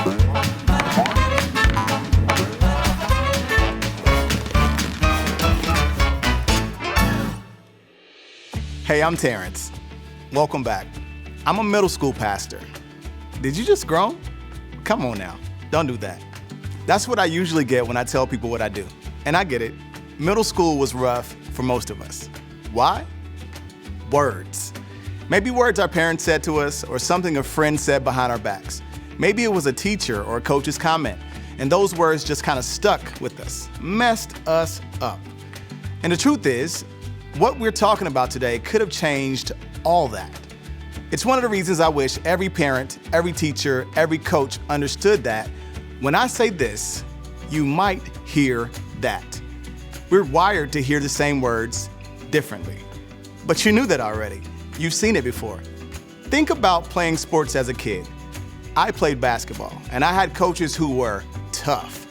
Hey, I'm Terrence. Welcome back. I'm a middle school pastor. Did you just groan? Come on now, don't do that. That's what I usually get when I tell people what I do. And I get it. Middle school was rough for most of us. Why? Words. Maybe words our parents said to us or something a friend said behind our backs. Maybe it was a teacher or a coach's comment, and those words just kind of stuck with us, messed us up. And the truth is, what we're talking about today could have changed all that. It's one of the reasons I wish every parent, every teacher, every coach understood that when I say this, you might hear that. We're wired to hear the same words differently. But you knew that already. You've seen it before. Think about playing sports as a kid. I played basketball, and I had coaches who were tough.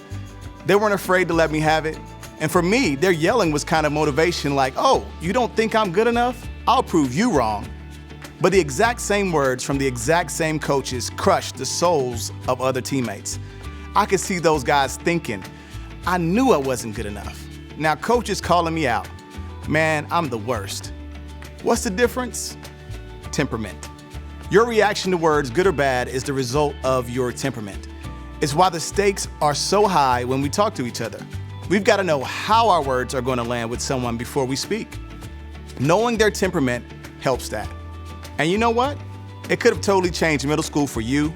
They weren't afraid to let me have it. And for me, their yelling was kind of motivation, like, oh, you don't think I'm good enough? I'll prove you wrong. But the exact same words from the exact same coaches crushed the souls of other teammates. I could see those guys thinking, I knew I wasn't good enough. Now coach is calling me out. Man, I'm the worst. What's the difference? Temperament. Your reaction to words, good or bad, is the result of your temperament. It's why the stakes are so high when we talk to each other. We've got to know how our words are going to land with someone before we speak. Knowing their temperament helps that. And you know what? It could have totally changed middle school for you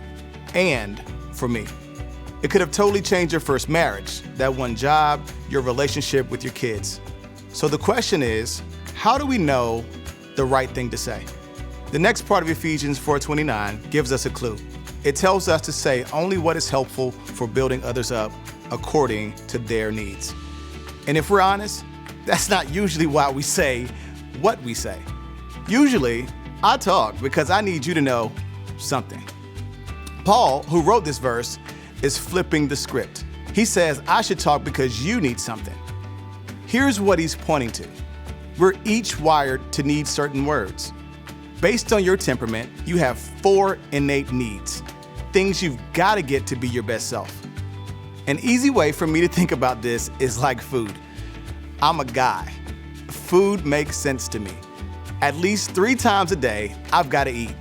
and for me. It could have totally changed your first marriage, that one job, your relationship with your kids. So the question is, how do we know the right thing to say? The next part of Ephesians 4:29 gives us a clue. It tells us to say only what is helpful for building others up according to their needs. And if we're honest, that's not usually why we say what we say. Usually, I talk because I need you to know something. Paul, who wrote this verse, is flipping the script. He says, I should talk because you need something. Here's what he's pointing to. We're each wired to need certain words. Based on your temperament, you have 4 innate needs, things you've got to get to be your best self. An easy way for me to think about this is like food. I'm a guy. Food makes sense to me. At least 3 times a day, I've got to eat.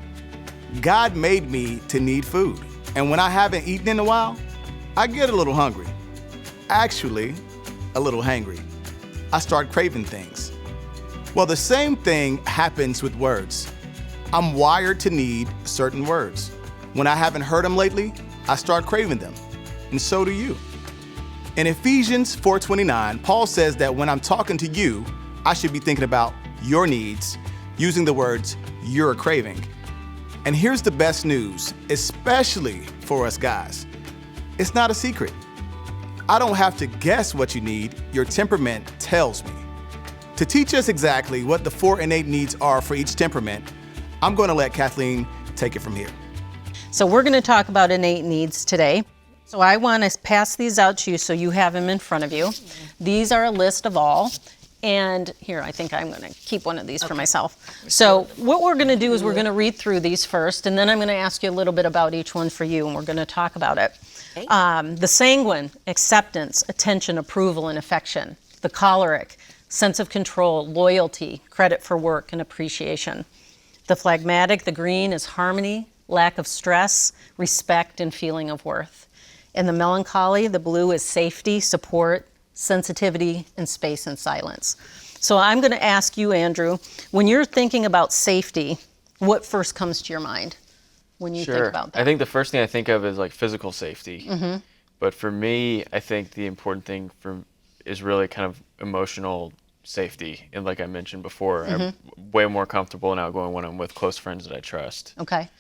God made me to need food. And when I haven't eaten in a while, I get a little hungry. Actually, a little hangry. I start craving things. Well, the same thing happens with words. I'm wired to need certain words. When I haven't heard them lately, I start craving them. And so do you. In Ephesians 4:29, Paul says that when I'm talking to you, I should be thinking about your needs, using the words you're craving. And here's the best news, especially for us guys. It's not a secret. I don't have to guess what you need. Your temperament tells me. To teach us exactly what the 4 innate needs are for each temperament, I'm going to let Kathleen take it from here. So we're going to talk about innate needs today. So I want to pass these out to you so you have them in front of you. These are a list of all. And here, I think I'm going to keep one of these for myself. So what we're going to do is we're going to read through these first, and then I'm going to ask you a little bit about each one for you, and we're going to talk about it. Okay. The sanguine, acceptance, attention, approval, and affection. The choleric, sense of control, loyalty, credit for work, and appreciation. The phlegmatic, the green, is harmony, lack of stress, respect, and feeling of worth. And the melancholy, the blue, is safety, support, sensitivity, and space and silence. So I'm going to ask you, Andrew, when you're thinking about safety, what first comes to your mind when you think about that? I think the first thing I think of is like physical safety. Mm-hmm. But for me, I think the important thing is really kind of emotional safety. And like I mentioned before, I'm way more comfortable and outgoing when I'm with close friends that I trust. Okay.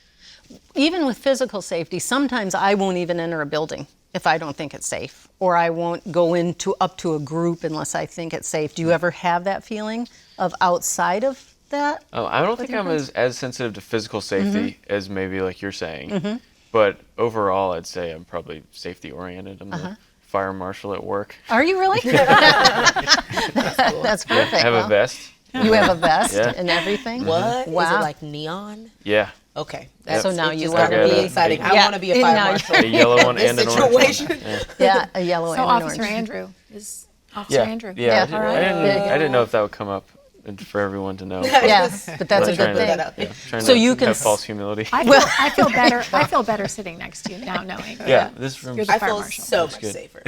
Even with physical safety, sometimes I won't even enter a building if I don't think it's safe, or I won't go up to a group unless I think it's safe. Do you ever have that feeling of outside of that? Oh, I don't think I'm as sensitive to physical safety as maybe like you're saying. But overall, I'd say I'm probably safety oriented. I'm the fire marshal at work. Are you really? That's perfect. I have a vest. You have a vest and everything? What? Wow. Is it like neon? Yeah. Okay. So now it you just wanna got really be- exciting. I Yeah, want to be a and fire now- marshal. A yellow one This and an orange one. situation. Yeah, a yellow So and an Officer orange. Andrew is Officer Andrew. Yeah, Yeah. I didn't know if that would come up and for everyone to know. Yes, but that's a I'm trying good to- thing. yeah, trying So to you can have s- false humility. I feel better. I feel better sitting next to you now, knowing. Yeah, this room. You're the I fire feel marshal. so much good. safer.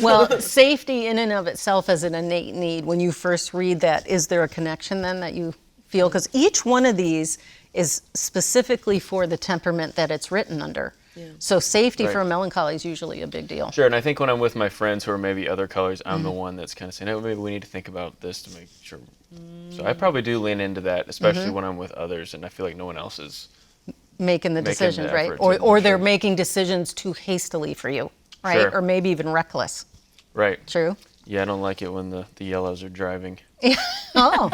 Well, safety in and of itself as an innate need, when you first read that, is there a connection then that you feel? Because each one of these is specifically for the temperament that it's written under. So safety Right. for melancholy is usually a big deal. Sure, and I think when I'm with my friends who are maybe other colors, I'm the one that's kind of saying, "Oh, maybe we need to think about this to make sure." So I probably do lean into that, especially when I'm with others, and I feel like no one else is. Making the Making the decisions, right? effort Or, to- or they're sure. making decisions too hastily for you, right? Sure. Or maybe even reckless. Right. True? Yeah, I don't like it when the yellows are driving. Oh,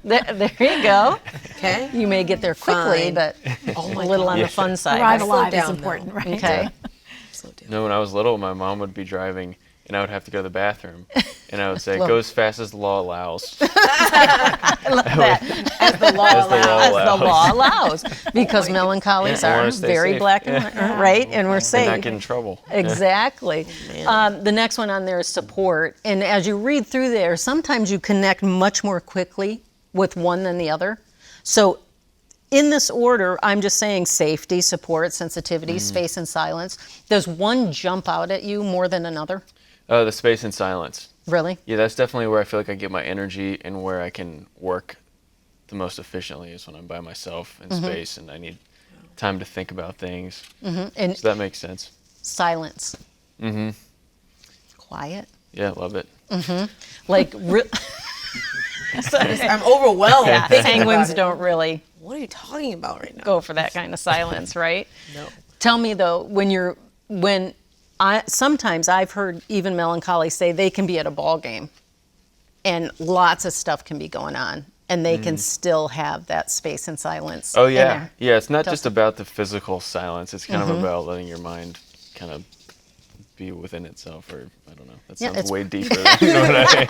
there you go. Okay. You may get there quickly, Fine. but a little on the fun side. Arrive Slow alive is down, important, right? Okay. Slow down. No, when I was little, my mom would be driving, and I would have to go to the bathroom, and I would say, Well- "Go as fast as the law allows." I love that. As the law As the law allows. As the allows. law allows. Because melancholies Yeah, I are wanna stay very safe. black and white, right? And we're And safe. not get in trouble. Exactly. The next one on there is support. And as you read through there, sometimes you connect much more quickly with one than the other. So in this order, I'm just saying safety, support, sensitivity, space, and silence. Does one jump out at you more than another? The space and silence. Really? Yeah, that's definitely where I feel like I get my energy and where I can work the most efficiently is when I'm by myself in space and I need time to think about things. And So that makes sense. silence. Quiet. Yeah, love it. Like, I'm overwhelmed. yeah, thinking about sanguines it. don't really What are you talking about right now? go for that kind of silence, right? No. Tell me though, sometimes I've heard even melancholy say they can be at a ball game and lots of stuff can be going on and they can still have that space and silence. Oh in yeah, there. yeah. It's not just Tell- about the physical silence. It's kind of about letting your mind kind of be within itself, or I don't know. That Yeah, sounds it's- way deeper. Than, you know what I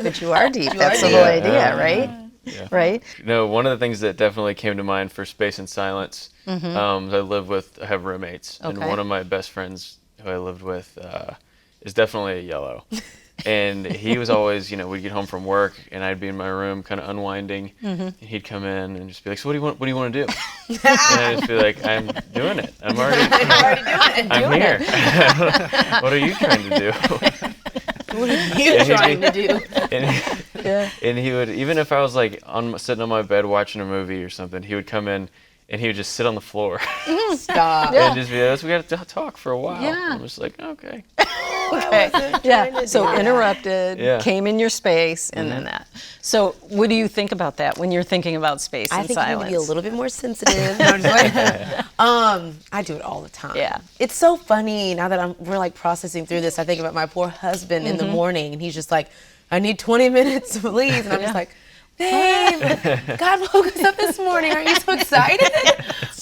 But you are deep. That's are the whole deep. idea, right? Yeah. Right? No, one of the things that definitely came to mind for space and silence. I have roommates, and Okay. one of my best friends who I lived with is definitely a yellow. And he was always, we'd get home from work, and I'd be in my room, kind of unwinding, and he'd come in and just be like, "So what do you want? What do you want to do?" And I'd just be like, "I'm doing it. I'm already I'm here. What are you trying to do?" What are you trying to do? And he would, even if I was like sitting on my bed watching a movie or something, he would come in and he would just sit on the floor Stop. Yeah. and just be like, "We got to talk for a while." Yeah. I'm just like, "Okay." Okay. Yeah. So that. interrupted, Yeah. came in your space, and then that. So what do you think about that when you're thinking about space I and think you need silence? to be a little bit more sensitive. No, I'm just like- I do it all the time. Yeah. It's so funny now that we're like processing through this. I think about my poor husband in the morning, and he's just like, "I need 20 minutes, please," and I'm just like, "Babe, God woke us up this morning. Aren't you so excited?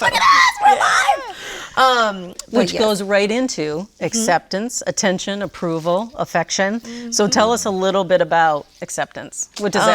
Look at us, we're alive." But Which yes. goes right into acceptance, attention, approval, affection. So tell us a little bit about acceptance. What does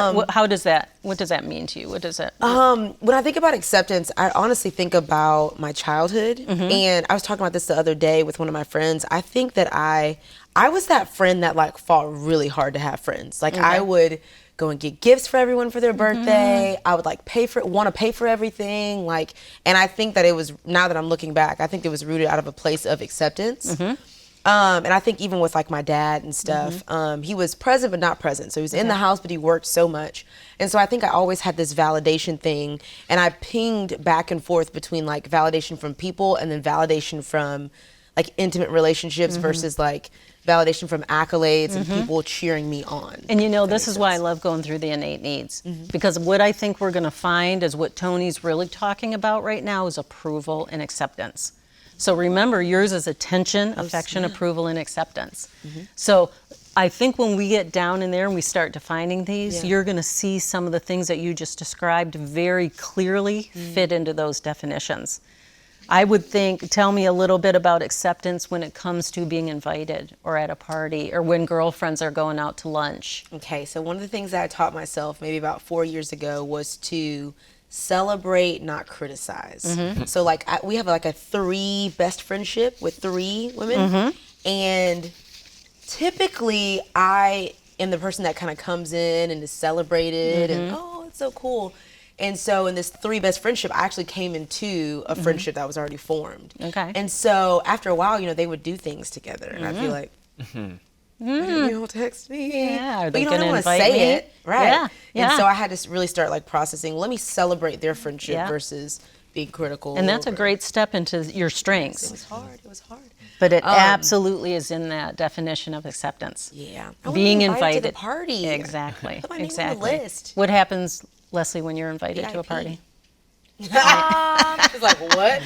what does that mean to you? What does it? When I think about acceptance, I honestly think about my childhood. And I was talking about this the other day with one of my friends. I think that I was that friend that like fought really hard to have friends. Like I would go and get gifts for everyone for their birthday. I would like want to pay for everything. Like, and I think that it was, now that I'm looking back, I think it was rooted out of a place of acceptance. And I think even with like my dad and stuff, he was present but not present. So he was in the house, but he worked so much. And so I think I always had this validation thing, and I pinged back and forth between like validation from people and then validation from like intimate relationships versus like validation from accolades and people cheering me on. And this is why I love going through the innate needs. Because what I think we're going to find is what Tony's really talking about right now is approval and acceptance. So remember, yours is attention, affection, approval, and acceptance. So I think when we get down in there and we start defining these, you're going to see some of the things that you just described very clearly fit into those definitions. I would think, tell me a little bit about acceptance when it comes to being invited or at a party or when girlfriends are going out to lunch. Okay, so one of the things that I taught myself maybe about 4 years ago was to celebrate, not criticize. So like we have like a 3 best friendship with 3 women, and typically I am the person that kind of comes in and is celebrated and oh, it's so cool. And so in this 3 best friendship, I actually came into a friendship that was already formed. Okay. And so after a while, they would do things together, and I'd be like, why didn't you all text me? Yeah, are But they I gonna don't want to invite say me? it, right? Yeah. And so I had to really start like processing. Let me celebrate their friendship Yeah. versus being critical. And that's a great step into your strengths. It was hard. It was hard. But it absolutely is in that definition of acceptance. Yeah. I wanna Being be invited to the party. Exactly. Put my name on the exactly. list. What happens, Leslie, when you're invited to a VIP. party? She's like, what?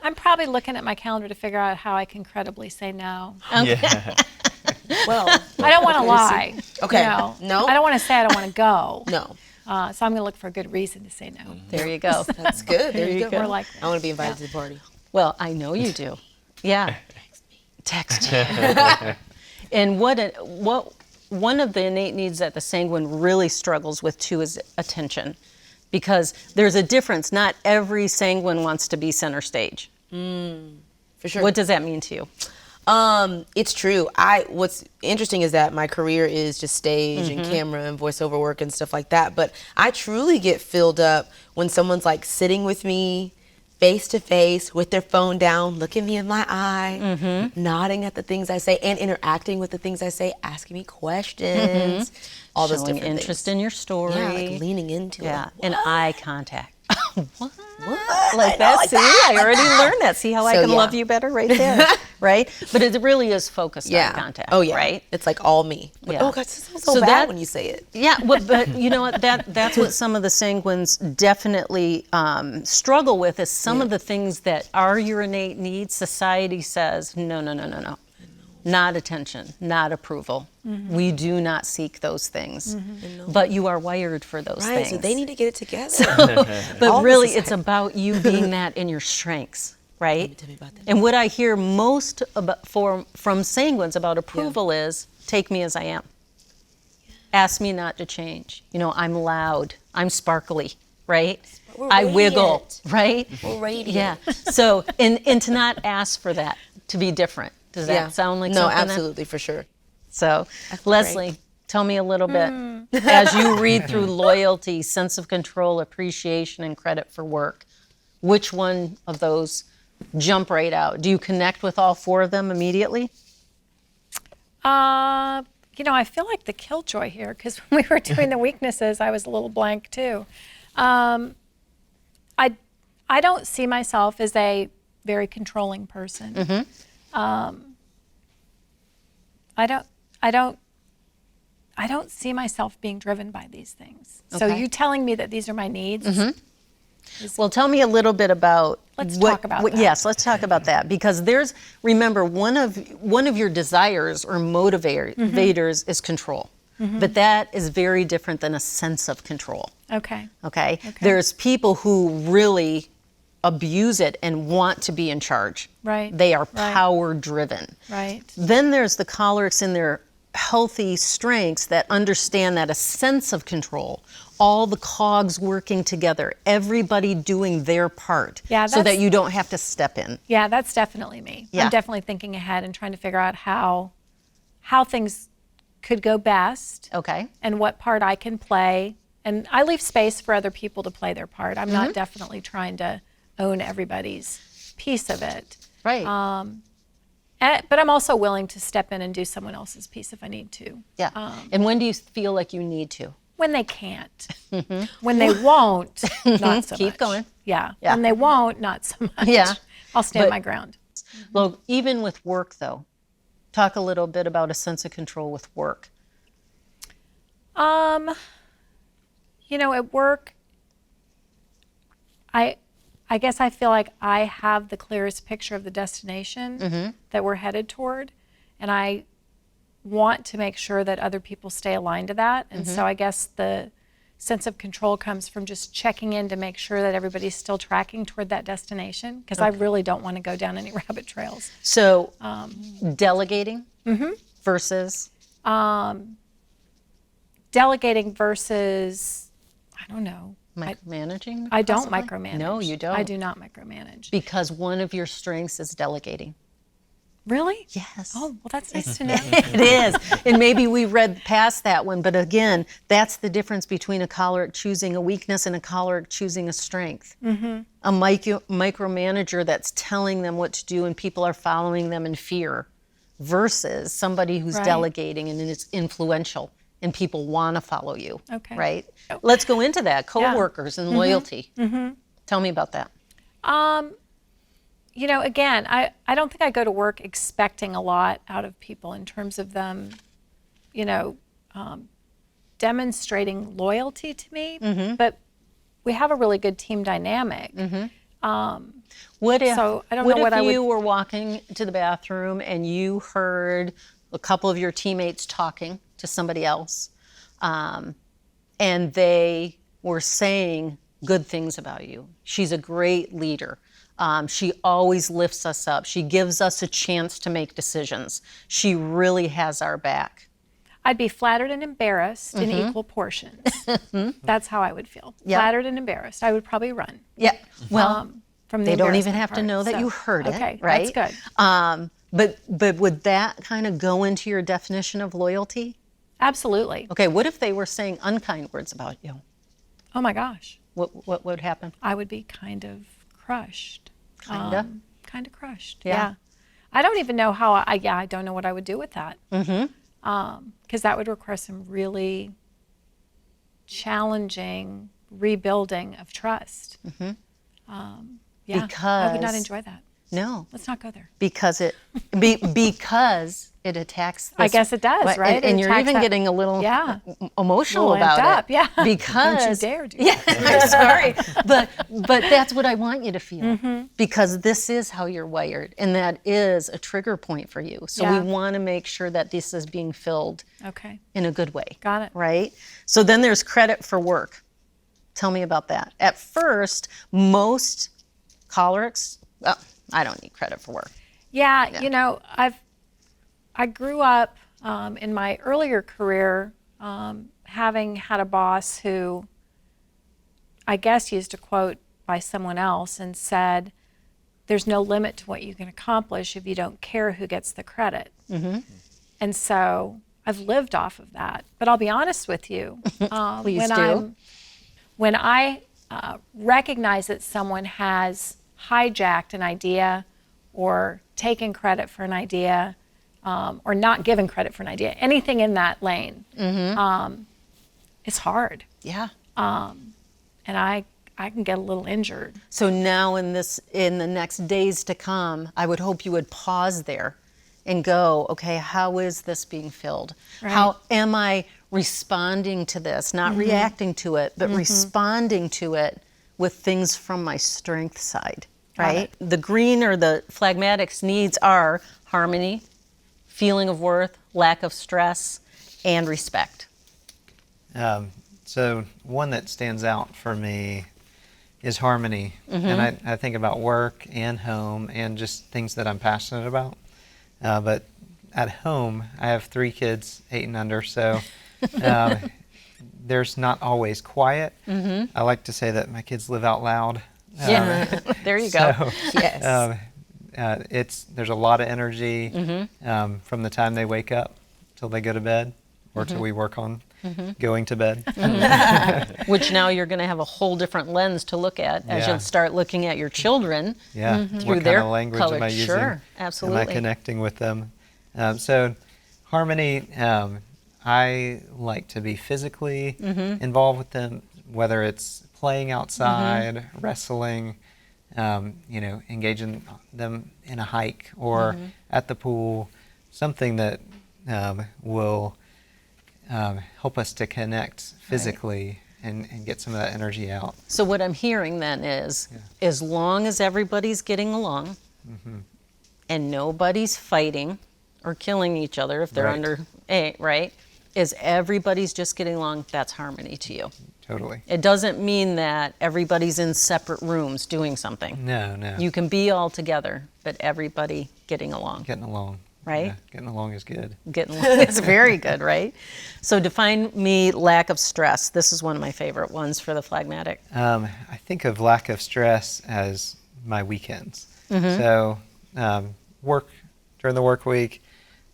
I'm probably looking at my calendar to figure out how I can credibly say no. Yeah. Well, I don't want to lie. Okay. No. I don't want to say I don't want to go. no. So I'm going to look for a good reason to say no. There you go. That's good. There you go. More like I want to be invited to the party. Well, I know you do. Yeah. Text me. And one of the innate needs that the sanguine really struggles with too is attention, because there's a difference. Not every sanguine wants to be center stage. For sure. What does that mean to you? It's true. What's interesting is that my career is just stage and camera and voiceover work and stuff like that. But I truly get filled up when someone's like sitting with me face to face with their phone down, looking me in my eye, nodding at the things I say and interacting with the things I say, asking me questions, all those Showing different interest things. in your story. Yeah, like leaning into Yeah, it. and eye contact. What? What? Like I know, that? like See, that, I like already that. learned that. See how I So, can yeah. love you better right there, right? But it really is focused eye contact. Oh yeah. Right? It's like all me. Like, Yeah. oh God, this sounds so So bad that- when you say it. Yeah, but you know what? That's what some of the sanguines definitely struggle with. Is some of the things that are your innate needs. Society says no. Not attention, not approval. We do not seek those things. But you are wired for those Right. things. So they need to get it together. But all really, this is it's about you being that in your strengths, right? Tell me about that. And what I hear most from sanguines about approval is, take me as I am. Ask me not to change. I'm loud. I'm sparkly, right? We're I wiggle, radiant. right? We're radiant. Yeah. So, and to not ask for that, to be different. Does that sound like no, something? absolutely, for sure. So, Leslie, tell me a little bit as you read through loyalty, sense of control, appreciation, and credit for work. Which one of those jump right out? Do you connect with all 4 of them immediately? I feel like the killjoy here, because when we were doing the weaknesses, I was a little blank too. I don't see myself as a very controlling person. I don't see myself being driven by these things. So Okay. you telling me that these are my needs? Well, tell me a little bit about. Let's talk about that. Yes, let's talk about that, because remember, one of your desires or motivators is control, but that is very different than a sense of control. Okay. Okay? There's people who really abuse it and want to be in charge. Right. They are Right. power driven. Right. Then there's the cholerics in their healthy strengths that understand that a sense of control, all the cogs working together, everybody doing their part, Yeah, so that that's- you don't have to step in. Yeah, that's definitely me. Yeah. I'm definitely thinking ahead and trying to figure out how things could go best Okay? and what part I can play. And I leave space for other people to play their part. I'm not definitely trying to own everybody's piece of it. Right. But I'm also willing to step in and do someone else's piece if I need to. Yeah. And when do you feel like you need to? When they can't. When they won't, not so much. Keep going. Yeah. Yeah. When they won't, not so much. Yeah. I'll stand But- my ground. Well, even with work, though, talk a little bit about a sense of control with work. At work, I guess I feel like I have the clearest picture of the destination that we're headed toward, and I want to make sure that other people stay aligned to that. And so I guess the sense of control comes from just checking in to make sure that everybody's still tracking toward that destination, because I really don't want to go down any rabbit trails. So, delegating versus. Delegating versus, I don't know. Micromanaging? I don't possibly? micromanage. No, you don't. I do not micromanage. Because one of your strengths is delegating. Really? Yes. Oh, well, that's nice to know. It is. And maybe we read past that one, but again, that's the difference between a choleric choosing a weakness and a choleric choosing a strength. A micromanager that's telling them what to do and people are following them in fear versus somebody who's Right. delegating and is influential and people want to follow you. Okay. Right? Let's go into that. Coworkers and loyalty. Tell me about that. You know, again, I don't think I go to work expecting a lot out of people in terms of them, you know, demonstrating loyalty to me. But we have a really good team dynamic. What if, So, I don't what know what if I would- you were walking to the bathroom and you heard a couple of your teammates talking to somebody else, and they were saying good things about you? She's a great leader. She always lifts us up. She gives us a chance to make decisions. She really has our back. I'd be flattered and embarrassed in equal portions. That's how I would feel. Yep. Flattered and embarrassed. I would probably run. Yeah. Well, From the they don't even embarrassment have to part. know that So, you heard it, okay, right? that's good. But would that kind of go into your definition of loyalty? Absolutely. Okay, what if they were saying unkind words about you? Oh my gosh. What would happen? I would be kind of crushed. Kinda? Kind of crushed. Yeah. Yeah. I don't even know how I don't know what I would do with that. Because that would require some really challenging rebuilding of trust. Yeah. I would not Because- enjoy that. No, Let's not go there. because it attacks. I this- guess it does, right? And It you're attacks even that- getting a little Yeah. emotional Little about amped it. up, yeah. Because Don't you dare do Yeah, I'm sorry, but that's what I want you to feel because this is how you're wired, and that is a trigger point for you. So Yeah. we want to make sure that this is being filled Okay. in a good way. Got it. Right? So then there's credit for work. Tell me about that. At first, most cholerics, well, I don't need credit for work. Yeah, you know, I grew up in my earlier career having had a boss who I guess used a quote by someone else and said, "There's no limit to what you can accomplish if you don't care who gets the credit." And so I've lived off of that. But I'll be honest with you, Please do. when I recognize that someone has hijacked an idea or taken credit for an idea or not given credit for an idea, anything in that lane, it's hard. Yeah. And I can get a little injured. So now in the next days to come, I would hope you would pause there and go, okay, how is this being filled? Right. How am I responding to this? Not reacting to it, but responding to it with things from my strength side, right? The green or the phlegmatics needs are harmony, feeling of worth, lack of stress, and respect. So one that stands out for me is harmony. And I think about work and home and just things that I'm passionate about. But at home, I have 3 kids, 8 and under, so there's not always quiet. I like to say that my kids live out loud. Yeah, there you go. So, Yes. there's a lot of energy from the time they wake up till they go to bed, or till we work on going to bed. Which now you're going to have a whole different lens to look at as Yeah. you start looking at your children Yeah, through what kind their of language color. am I using? Sure, absolutely. Am I connecting with them? So harmony, I like to be physically involved with them, whether it's playing outside, wrestling, engaging them in a hike or at the pool, something that will help us to connect physically and get some of that energy out. So what I'm hearing then is, as long as everybody's getting along and nobody's fighting or killing each other if they're Right. under A, right? Is everybody's just getting along, that's harmony to you. Totally. It doesn't mean that everybody's in separate rooms doing something. No. You can be all together, but everybody getting along. Getting along. right? Yeah, getting along is good. Getting along is very good, right? So define me lack of stress. This is one of my favorite ones for the phlegmatic. I think of lack of stress as my weekends. Mm-hmm. So work during the work week,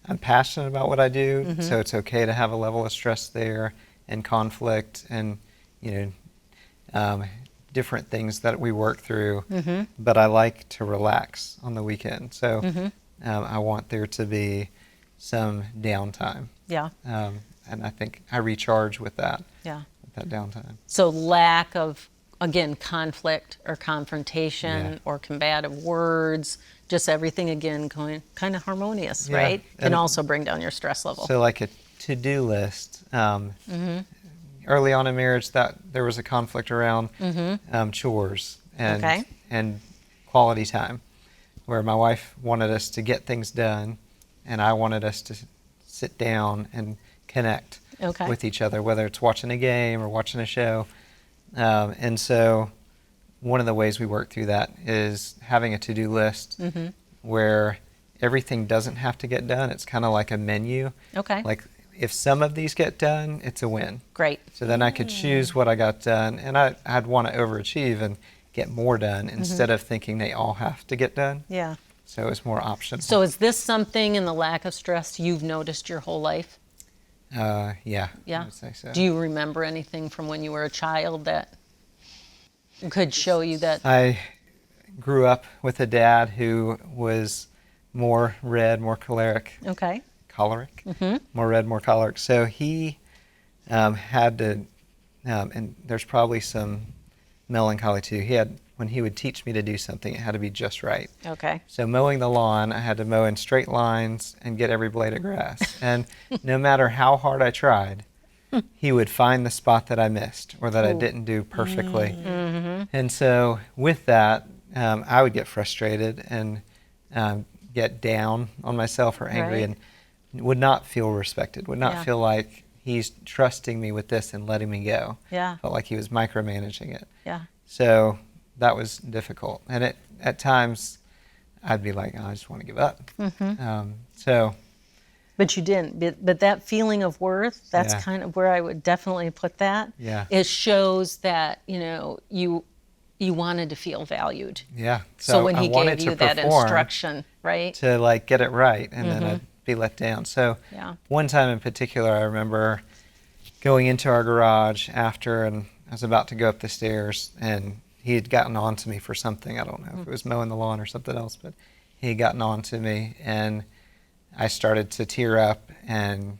I'm passionate about what I do, Mm-hmm. so it's okay to have a level of stress there and conflict and, different things that we work through. Mm-hmm. But I like to relax on the weekend. So Mm-hmm. I want there to be some downtime. Yeah, And I think I recharge with that downtime. So lack of, again, conflict or confrontation or combative words, just everything, again, going kind of harmonious, Yeah. right? Can And also bring down your stress level. So like a to-do list. Early on in marriage, that there was a conflict around chores Okay. and quality time, where my wife wanted us to get things done, and I wanted us to sit down and connect with each other, whether it's watching a game or watching a show. And so one of the ways we work through that is having a to-do list where everything doesn't have to get done. It's kind of like a menu. Okay. Like if some of these get done, it's a win. Great. So then I could choose what I got done, and I'd want to overachieve and get more done instead of thinking they all have to get done. Yeah. So it's more optional. So is this something in the lack of stress you've noticed your whole life? Yeah. Yeah. I would say so. Do you remember anything from when you were a child that could show you that? I grew up with a dad who was more red, more choleric. Okay. More red, more choleric. So he had to, and there's probably some melancholy too. When he would teach me to do something, it had to be just right. Okay. So mowing the lawn, I had to mow in straight lines and get every blade of grass. And no matter how hard I tried, he would find the spot that I missed or that I didn't do perfectly. And so with that, I would get frustrated and get down on myself or angry and would not feel respected, would not feel like he's trusting me with this and letting me go. Yeah. Felt like he was micromanaging it. Yeah. So that was difficult. And at times, I'd be like, oh, I just want to give up. But you didn't. But that feeling of worth, that's Yeah. kind of where I would definitely put that. Yeah. It shows that, you wanted to feel valued. Yeah. So when I he wanted gave you to that perform instruction, right? to like get it right, and then I'd be let down. So Yeah. one time in particular, I remember going into our garage after, and I was about to go up the stairs, and he had gotten on to me for something. I don't know if it was mowing the lawn or something else, but he had gotten on to me, and I started to tear up and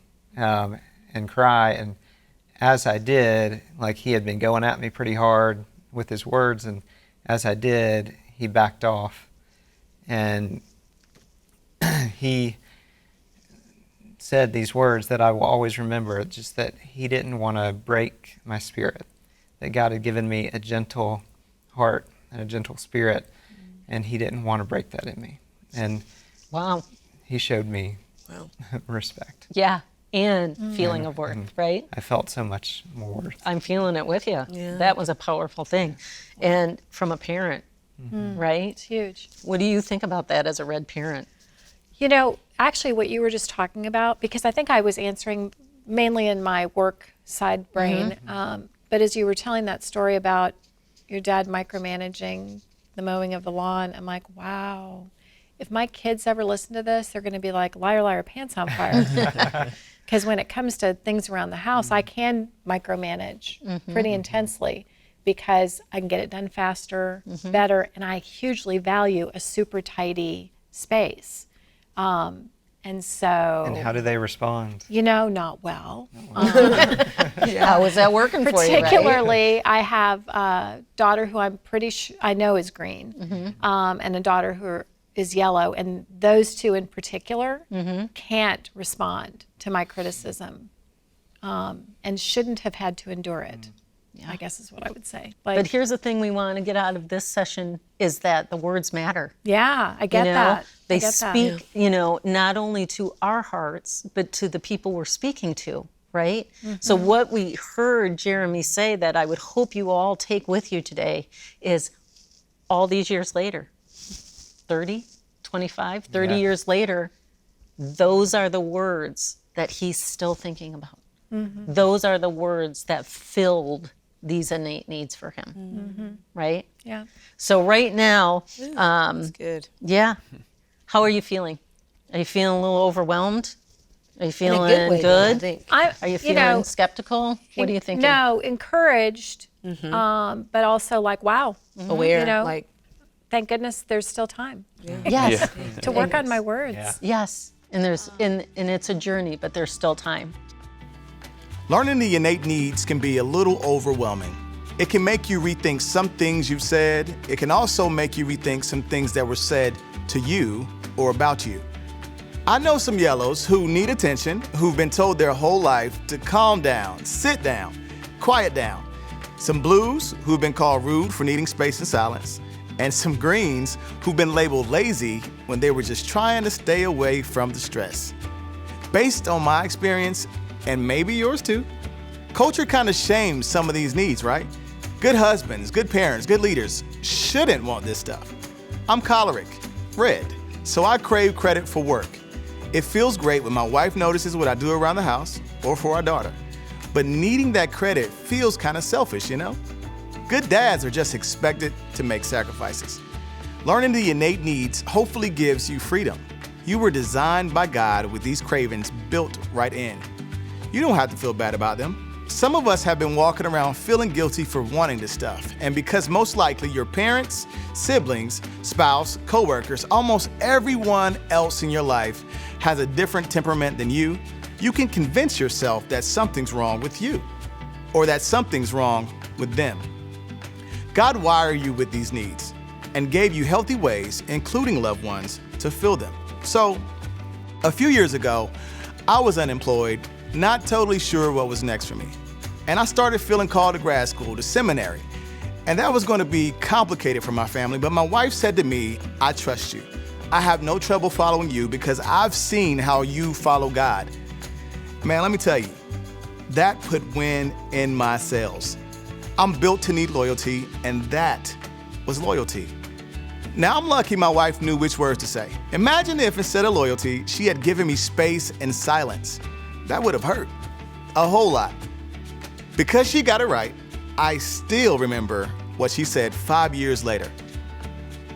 cry. And as I did, like he had been going at me pretty hard with his words, and as I did, he backed off, and he said these words that I will always remember, just that he didn't want to break my spirit, that God had given me a gentle heart and a gentle spirit, and he didn't want to break that in me. And Wow. he showed me respect. Yeah. And feeling of worth, right? I felt so much more worth. I'm feeling it with you. Yeah. That was a powerful thing. And from a parent, right? It's huge. What do you think about that as a red parent? Actually what you were just talking about, because I think I was answering mainly in my work side brain, but as you were telling that story about your dad micromanaging the mowing of the lawn, I'm like, wow, if my kids ever listen to this, they're going to be like, liar, liar, pants on fire. Because when it comes to things around the house, I can micromanage pretty intensely because I can get it done faster, better, and I hugely value a super tidy space. And so, And how do they respond? not well. How is that working for you, right? Particularly, I have a daughter who I'm pretty sure I know is green, and a daughter who is yellow, and those two in particular can't respond to my criticism, and shouldn't have had to endure it. I guess is what I would say. But here's the thing we want to get out of this session is that the words matter. Yeah, I get that. They I get speak, not only to our hearts, but to the people we're speaking to, right? So what we heard Jeremy say that I would hope you all take with you today is all these years later, 30, 25, 30 years later, those are the words that he's still thinking about. Those are the words that filled these innate needs for him, right? Yeah. So right now, That's good. yeah, how are you feeling? Are you feeling a little overwhelmed? Are you In a feeling good way, though, I good? think. Are you feeling skeptical? What do you think? No, encouraged, but also like, wow, Aware, you know, like, thank goodness there's still time Yes, to work on my words. Yeah. yes. And it's a journey, but there's still time. Learning the innate needs can be a little overwhelming. It can make you rethink some things you've said. It can also make you rethink some things that were said to you or about you. I know some yellows who need attention, who've been told their whole life to calm down, sit down, quiet down. Some blues who've been called rude for needing space and silence. And some greens who've been labeled lazy when they were just trying to stay away from the stress. Based on my experience, and maybe yours too, culture kind of shames some of these needs, right? Good husbands, good parents, good leaders shouldn't want this stuff. I'm choleric, red, so I crave credit for work. It feels great when my wife notices what I do around the house or for our daughter. But needing that credit feels kind of selfish, you know? Good dads are just expected to make sacrifices. Learning the innate needs hopefully gives you freedom. You were designed by God with these cravings built right in. You don't have to feel bad about them. Some of us have been walking around feeling guilty for wanting this stuff. And because most likely your parents, siblings, spouse, coworkers, almost everyone else in your life has a different temperament than you, you can convince yourself that something's wrong with you or that something's wrong with them. God wired you with these needs and gave you healthy ways, including loved ones, to fill them. So, a few years ago, I was unemployed, not totally sure what was next for me. And I started feeling called to grad school, to seminary. And that was going to be complicated for my family, but my wife said to me, I trust you. I have no trouble following you because I've seen how you follow God. Man, let me tell you, that put wind in my sails. I'm built to need loyalty, and that was loyalty. Now, I'm lucky my wife knew which words to say. Imagine if instead of loyalty, she had given me space and silence. That would have hurt a whole lot. Because she got it right, I still remember what she said 5 years later.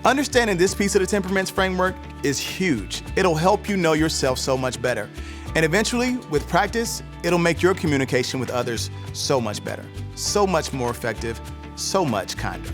Understanding this piece of the temperaments framework is huge. It'll help you know yourself so much better. And eventually, with practice, it'll make your communication with others so much better, so much more effective, so much kinder.